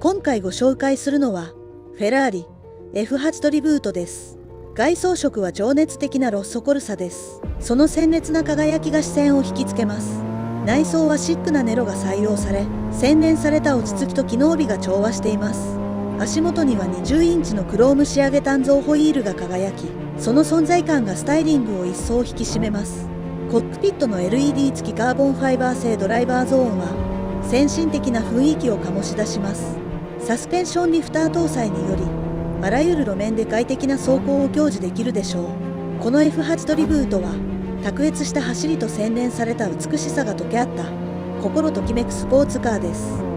今回ご紹介するのはフェラーリ F8 トリブートです。外装色は情熱的なロッソコルサです。その鮮烈な輝きが視線を引きつけます。内装はシックなネロが採用され、洗練された落ち着きと機能美が調和しています。足元には20インチのクローム仕上げ単造ホイールが輝き、その存在感がスタイリングを一層引き締めます。コックピットの LED 付きカーボンファイバー製ドライバーゾーンは先進的な雰囲気を醸し出します。サスペンションリフター搭載により、あらゆる路面で快適な走行を享受できるでしょう。この F8 トリブートは卓越した走りと洗練された美しさが溶け合った心ときめくスポーツカーです。